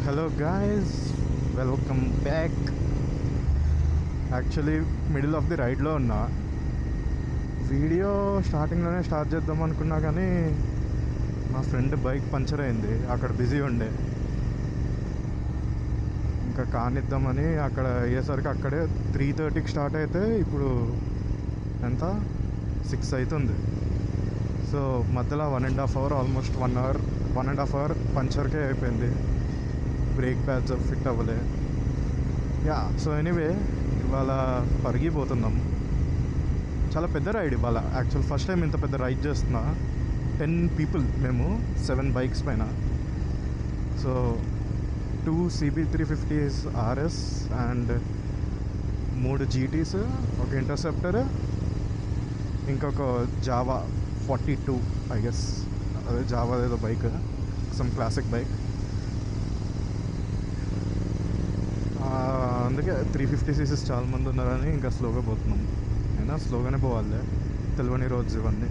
Hello guys, welcome back. Actually middle of the రైడ్లో ఉన్నా. Video స్టార్టింగ్లోనే స్టార్ట్ చేద్దాం అనుకున్నా కానీ మా ఫ్రెండ్ బైక్ పంచర్ అయింది, అక్కడ బిజీ ఉండే. ఇంకా కానిద్దామని అక్కడ అయ్యేసరికి అక్కడే 3:30కి స్టార్ట్ అయితే ఇప్పుడు ఎంత 6 అవుతుంది. సో మధ్యలో 1.5 hour, ఆల్మోస్ట్ 1.5 hour పంచర్కే అయిపోయింది. బ్రేక్ ప్యాడ్స్ ఫిట్ అవ్వలే. సో ఎనీవే ఇవాళ పరిగిపోతున్నాం. చాలా పెద్ద రైడ్ ఇవాళ. యాక్చువల్ ఫస్ట్ టైం ఇంత పెద్ద రైడ్ చేస్తున్నా. 10 people మేము, 7 bikes పైన. So 2 CB350s RS and 3 GTs, ఒక ఇంటర్సెప్టర్, ఇంకొక జావా 42 ఐ గెస్. అదే జావా ఏదో బైక్, సమ్ క్లాసిక్ బైక్. అందుకే 350cc చాలా మంది ఉన్నారని ఇంకా స్లోగా పోతున్నాం. అయినా స్లోగానే పోవాలి, తెలియని రోజు ఇవన్నీ.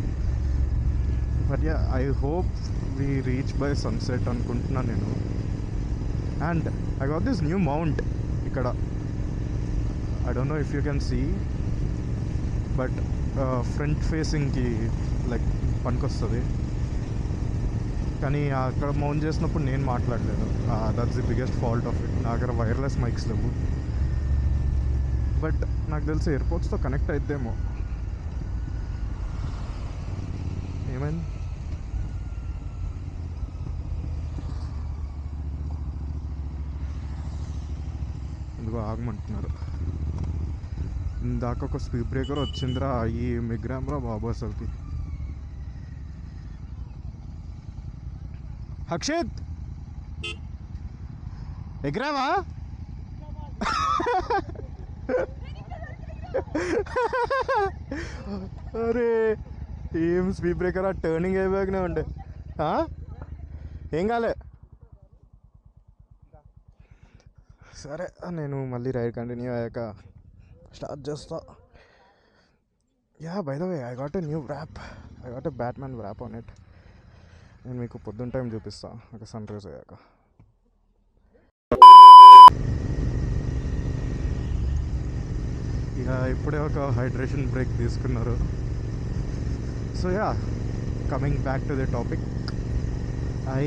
But I hope we reach by sunset అనుకుంటున్నాను నేను. And I got this new mount ఇక్కడ. I don't know if you can see, but front ఫేసింగ్కి లైక్ పనికొస్తుంది. కానీ అక్కడ మౌంట్ చేసినప్పుడు నేను మాట్లాడలేదు. That's the biggest fault of it. నా దగ్గర వైర్లెస్ మైక్స్ లేవు. బట్ నాకు తెలిసి ఎయిర్పోర్ట్స్తో కనెక్ట్ అయిద్దేమో. ఏమైంది? ఎందుకో ఆగమంటున్నారు. ఇందాక ఒక స్పీడ్ బ్రేకర్ వచ్చిందిరా, ఈ మిగ్రామ్రా బాబు అసలుకి. అక్షిత్ ఎగ్రామా? అరే ఏం స్పీడ్ బ్రేకర్, ఆ టర్నింగ్ అయిపోయాకనే ఉండే. ఏం కాలే. సరే, నేను మళ్ళీ రైడ్ కంటిన్యూ అయ్యాక స్టార్ట్ చేస్తా. By the way, I got a new rap. I got a Batman rap on it. నేను మీకు పొద్దున్న టైం చూపిస్తాను, ఒక సన్ రైజ్ అయ్యాక. ఇక ఇప్పుడే ఒక హైడ్రేషన్ బ్రేక్ తీసుకున్నారు. So coming back to the topic, I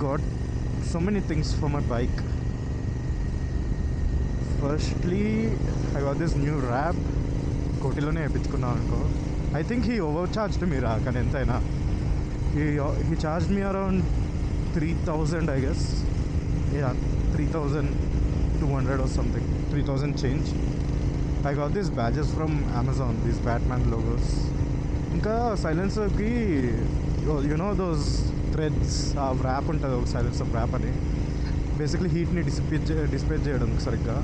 got so many things for my bike. Firstly I got this new wrap. కోటిలోనే వేయించుకున్నాను అనుకో. I think he over charged me రా, కానీ ఎంతైనా he charged me around 3,000 I guess. 3,200 or something, 3,000 change. I got these badges from Amazon, these Batman logos. ఇంకా సైలెన్సర్కి you know those threads, ఆ rap ఉంటుంది ఒక సైలెన్సర్ ర్యాప్ అని. బేసిక్లీ హీట్ని డిస్పేజ్ చేయడం సరిగ్గా,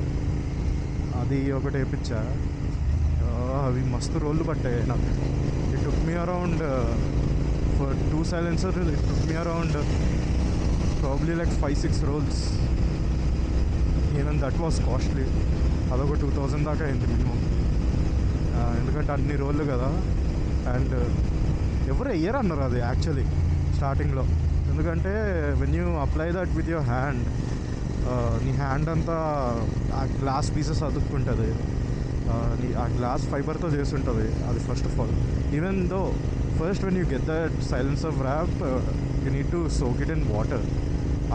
అది ఒకటి వేయించా. అవి మస్తు రోళ్ళు పట్టాయి నాకు. It took me around for 2 silencers, it took me around probably like 5-6 rolls. Even that was costly. అదొక 2,000 దాకా అయింది మినిమం. ఎందుకంటే అన్ని రోళ్ళు కదా. అండ్ ఎవరు వెయ్యరు అన్నారు అది యాక్చువల్లీ స్టార్టింగ్లో. ఎందుకంటే when you apply that with your hand, నీ హ్యాండ్ అంతా ఆ గ్లాస్ పీసెస్ అతుక్కుంటుంది. ఆ గ్లాస్ ఫైబర్తో చేసి ఉంటుంది అది. First of all, even though first when you get that silencer wrap, you need to soak it in water.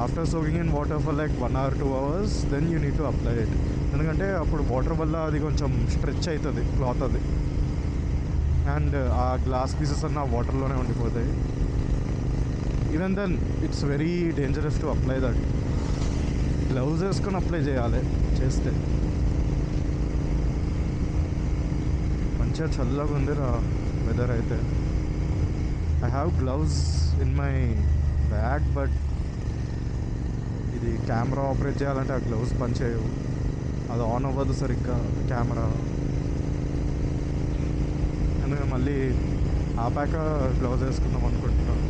After soaking in water for like 1 hour 2 hours, then you need to apply it. ఎందుకంటే అప్పుడు water వల్ల అది కొంచెం stretch అవుతుంది cloth అది. And ఆ glass pieces అన్న వాటర్లోనే ఉండిపోతాయి. Even then it's very dangerous to apply that. Gloves వేసుకొని అప్లై చేయాలి చేస్తే. మంచిగా చల్లగా ఉంది రా వెదర్ అయితే. I have gloves in my bag, but ఇది కెమెరా ఆపరేట్ చేయాలంటే ఆ గ్లౌస్ పనిచేయవు. అది ఆన్ అవ్వదు సరిగ్గా కెమెరా. అందుకే మళ్ళీ ఆపాక గ్లౌజ్ వేసుకుందాం అనుకుంటున్నాను.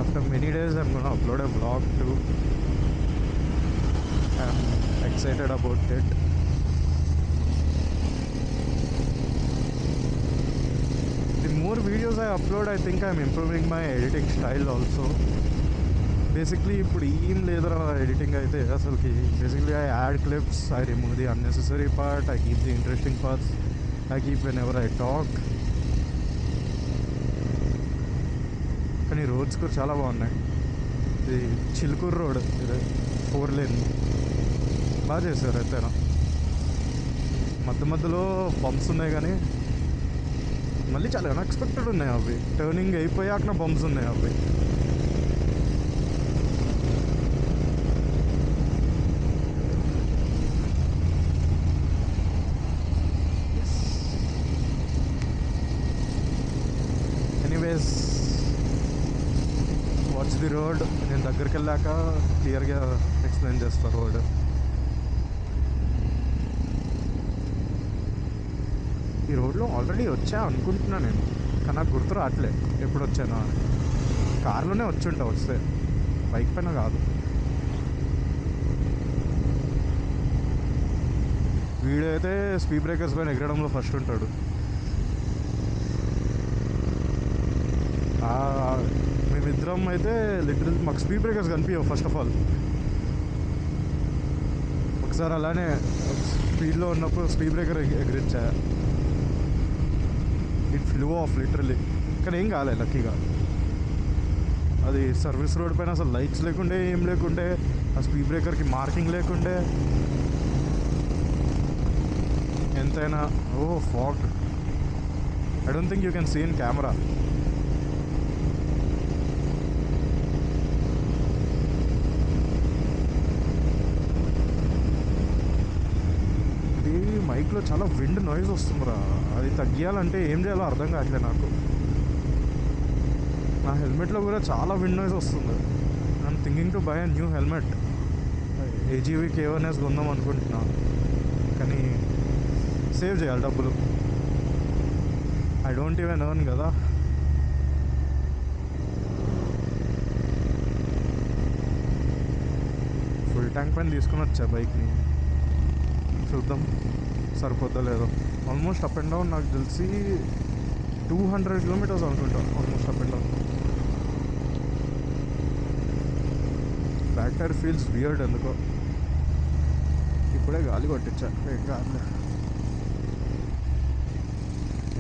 After many days I'm gonna upload a vlog too. I'm excited about it. more videos I upload, I think I'm improving my editing style also. Basically ఇప్పుడు ఏం లేదురా ఎడిటింగ్ అయితే అసలుకి. Basically I add clips, I remove the unnecessary part, I keep the interesting parts, I keep when ever I talk. కానీ roads కూడా చాలా బాగున్నాయి. ఇది చిలుకూరు రోడ్, ఇది 4 లేన్ బాగా చేశారు అయితేనా. మధ్యలో బంప్స్ ఉన్నాయి కానీ మళ్ళీ చాలా అన్ఎక్స్పెక్టెడ్ ఉన్నాయి అవి. టర్నింగ్ అయిపోయాక బంప్స్ ఉన్నాయి అవి. ఎనీవేస్, వాట్స్ ది రోడ్, నేను దగ్గరికి వెళ్ళాక క్లియర్గా ఎక్స్ప్లెయిన్ చేస్తాను రోడ్. ఈ రోడ్లో ఆల్రెడీ వచ్చా అనుకుంటున్నా నేను, కానీ నాకు గుర్తు రావట్లే ఎప్పుడు వచ్చానో అని. కార్లోనే వచ్చుంటా వస్తే, బైక్ పైన కాదు. వీడైతే స్పీడ్ బ్రేకర్స్ పైన ఎగరడంలో ఫస్ట్ ఉంటాడు. మేమిద్దరం అయితే లిటరల్ మాకు స్పీడ్ బ్రేకర్స్ కనిపించవు ఫస్ట్ ఆఫ్ ఆల్. ఒకసారి అలానే స్పీడ్లో ఉన్నప్పుడు స్పీడ్ బ్రేకర్ ఎగిరించా, ఇట్ ఫ్లూ ఆఫ్ లిటరల్లీ. కానీ ఏం కాలే లక్కీగా. అది సర్వీస్ రోడ్ పైన అసలు లైట్స్ లేకుండే, ఏం లేకుండే, ఆ స్పీడ్ బ్రేకర్కి మార్కింగ్ లేకుండే. ఎంతైనా fog, I don't think you can see in camera. మైక్లో చాలా విండ్ నాయిస్ వస్తుందిరా, అది తగ్గియాలంటే ఏం చేయాలో అర్థం కావట్లేదు నాకు. నా హెల్మెట్లో కూడా చాలా విండ్ నాయిస్ వస్తుంది. I'm thinking to buy a new helmet. AGV K1S కొందాం అనుకుంటున్నాను, కానీ సేవ్ చేయాలి డబ్బులు. ఐ డోంట్ ఈవెన్ ఎర్న్ కదా. ఫుల్ ట్యాంక్ పైన తీసుకుని వచ్చా బైక్ని, చూద్దాం సరిపోద్దా లేదో. ఆల్మోస్ట్ అప్ అండ్ డౌన్ నాకు తెలిసి 200 కిలోమీటర్స్ అనుకుంటా, almost up and down. Back tyre feels weird ఎందుకో. ఇప్పుడే గాలి కొట్టించా, ఏం కాదు.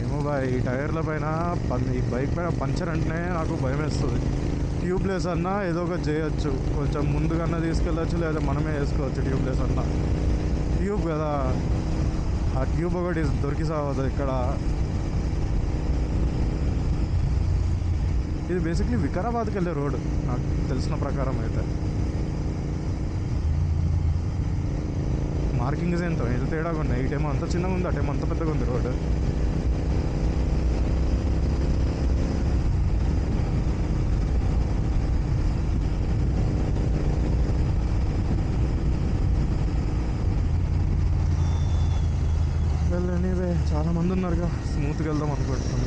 ఏమో బాయ్, ఈ టైర్ల పైన ఈ బైక్ పైన పంచర్ అంటేనే నాకు భయం వేస్తుంది. ట్యూబ్లెస్ అన్నా ఏదో ఒకటి చేయొచ్చు, కొంచెం ముందుకన్నా తీసుకెళ్ళచ్చు, లేదా మనమే వేసుకోవచ్చు ట్యూబ్లెస్ అన్నా. ట్యూబ్ కదా, ఆ ట్యూబ్ ఒకటి దొరికి సావదు ఇక్కడ. ఇది బేసిక్లీ వికారాబాద్కి వెళ్ళే రోడ్ నాకు తెలిసిన ప్రకారం అయితే. మార్కింగ్స్ ఎంత తేడాగా ఉన్నాయి, ఇటేమో అంత చిన్నగా ఉంది, అటేమో అంత పెద్దగా ఉంది రోడ్. ఎనీవే చాలా మంది ఉన్నారుగా, స్మూత్గా వెళ్దాం అనుకుంటున్నాను.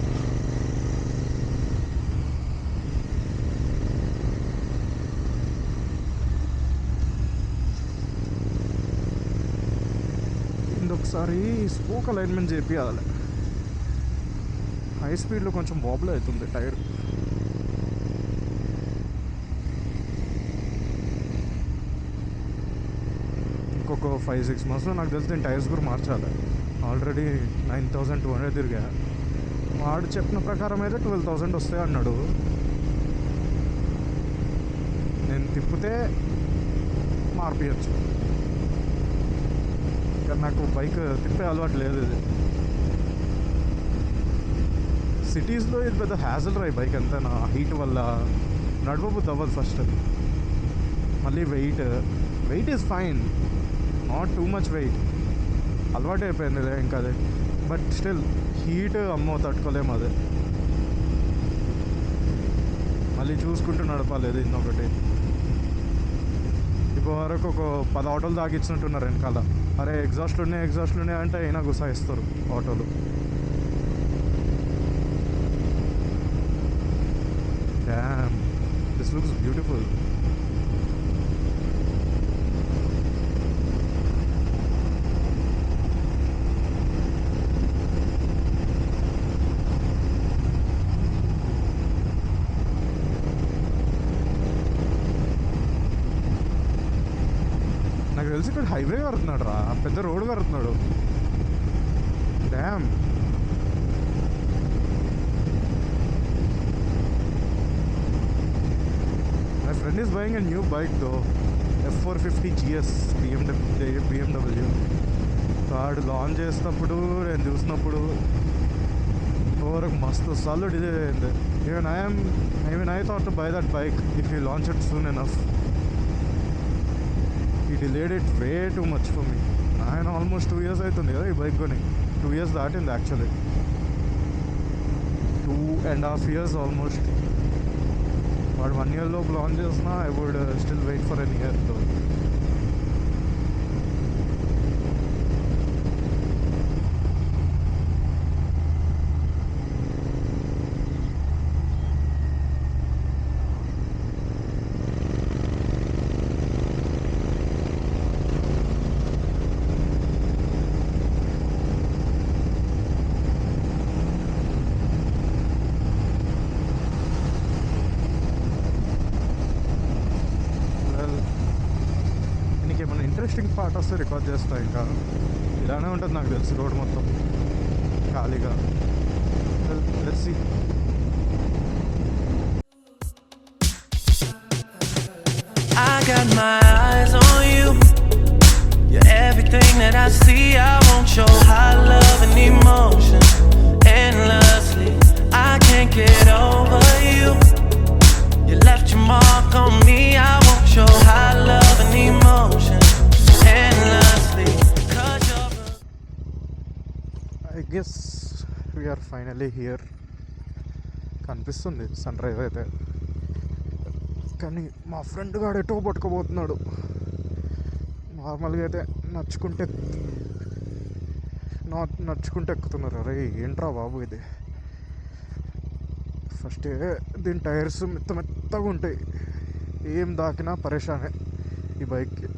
ఇంకొకసారి స్పోక్ అలైన్మెంట్ చేపియాలి. హై స్పీడ్లో కొంచెం వాబుల్ అవుతుంది టైర్. ఇంకొక 5-6 monthsలో నాకు తెలిసి నేను టైర్స్ కూడా మార్చాలి. ఆల్రెడీ 9,200 తిరిగా. వాడు చెప్పిన ప్రకారం అయితే 12,000 వస్తాయి అన్నాడు. నేను తిప్పితే మార్పియచ్చు, కానీ నాకు బైక్ తిప్పే అలవాటు లేదు. ఇది సిటీస్లో ఇది పెద్ద హ్యాజల్ రా ఈ బైక్ అంతా. నా హీట్ వల్ల నడవబుద్ధి అవ్వదు ఫస్ట్. మళ్ళీ weight is fine, not too much weight, అలవాటు అయిపోయింది ఇంకా అదే. బట్ స్టిల్ హీట్ అమ్మో తట్టుకోలేము. అదే మళ్ళీ చూసుకుంటూ నడపాలి. అది ఇంకొకటి, ఇప్పుడు వరకు ఒక 10 ఆటోలు తాగిచ్చినట్టున్నారు వెనకాల. అరే ఎగ్జాస్ట్లు ఉన్నాయి అంటే అయినా గుసాయిస్తారు ఆటోలు. Damn, this looks beautiful. తెలిసి ఇక్కడ హైవే కడుతున్నాడు రా, పెద్ద రోడ్ కడుతున్నాడు. Damn. My friend is buying a new bike though, F450 GS BMW. వాడు లాంచ్ చేసినప్పుడు నేను చూసినప్పుడు ఓవరకు మస్తు సార్లు డిలే అయింది. Even I thought to buy that bike if you launch it soon enough. He delayed it way too much for me. ఆయన almost 2 years అవుతుంది కదా ఈ బైక్ కొని. 2 years దాటింది యాక్చువల్లీ, 2.5 years ఆల్మోస్ట్. వాడు 1 year లోపు లాంచ్ చేసినా I would still wait for an year తో. ఏమైనా ఇంట్రెస్టింగ్ పార్ట్ వస్తే రికార్డ్ చేస్తా. ఇంకా ఇలానే ఉంటుంది నాకు తెలిసి రోడ్ మొత్తం ఖాళీగా. Let's see. I got my eyes on you. You're everything that I see. I want your high love and emotion endlessly. I can't get over you. You left your mark on me. I want your high love and emotion endlessly. 'Cause you're I guess we're finally here. కనిపిస్తుంది sunrise అయితే, కానీ మా friend గాడు ఎటో పట్టుకోబోతున్నాడు. నార్మల్గా అయితే నడుచుకుంటే ఎక్కుతున్నారు. అరే ఏంట్రా బాబు ఇది. ఫస్ట్ దీని టైర్స్ మెత్తగా ఉంటాయి, ఏం దాకినా పరేషానే ఈ బైక్కి.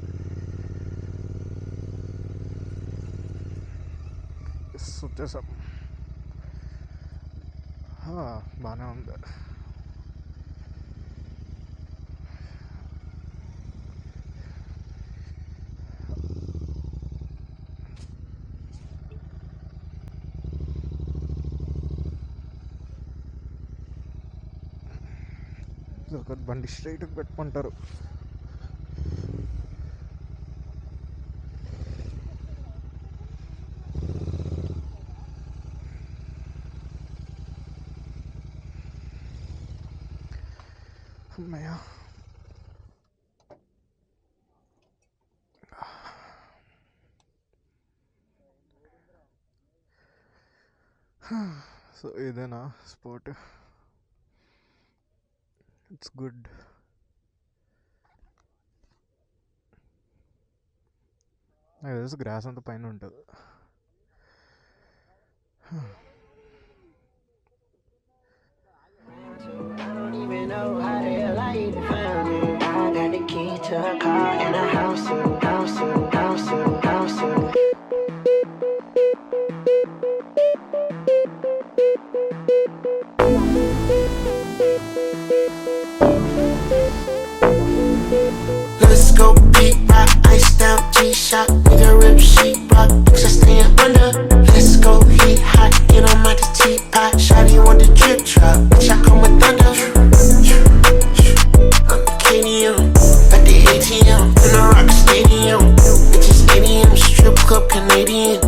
వచ్చేసాం, బాగానే ఉంది. ఒక బండి స్ట్రైట్కి పెట్టుకుంటారు. అమ్మయ్యా. సో ఇదేనా స్పాట్? It's good. నాకు తెలిసి గ్రాస్ అంతా పైన ఉంటుంది. Let's go beat rock, iced out G-Shock, nigga rip sheet rock, bitch I staying under. Let's go heat hot, get on my teapot, shawty want the drip drop, bitch I come with thunder. I'm the KDM, at the ATM, in the Rock Stadium, bitches stadium, strip club Canadian,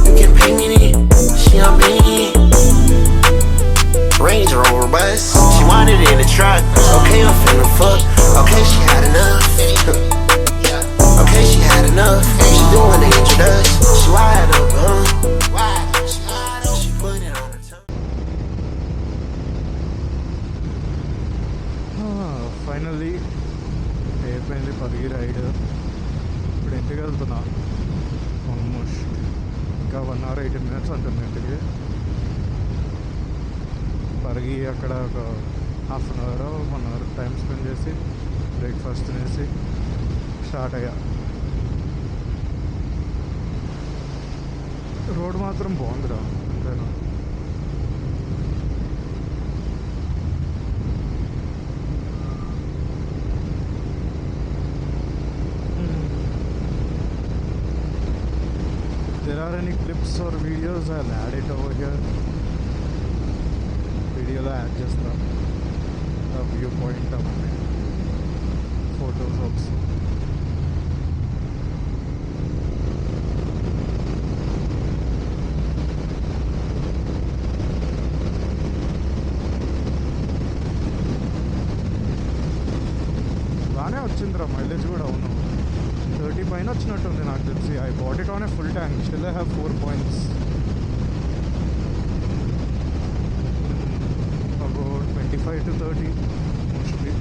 you can pay me then, she on me. Range Rover bus, she wanted it in the truck, okay I'm finna fuck, okay she had enough. Okay, she had enough. She doing the introduction. She wide up, She put it on her tongue. Finally అయిపోయింది Parigi ride. ఇప్పుడు ఇంటికి వెళ్తున్నా. Almost ఇంకా 1 hour 18 minutes ఉంటుంది ఇంటికి. పరిగి అక్కడ ఒక 1/2 hour 1 hour time spend చేసి బ్రేక్ఫాస్ట్ తినేసి స్టార్ట్ అయ్యా. రోడ్ మాత్రం బాగుందిరా అంతేనా. Clips or videos I add it over here. వీడియోలో యాడ్ చేస్తాం వ్యూ పాయింట్ అవన్నీ ఫొటోస్ ఆల్సో. బాగానే వచ్చిందిరా మైలేజ్ కూడా. అవును 30 పైన వచ్చినట్టుంది నాకు తెలిసి. I bought it on a full tank, still I have 4 points. About 25 to 30 mostly.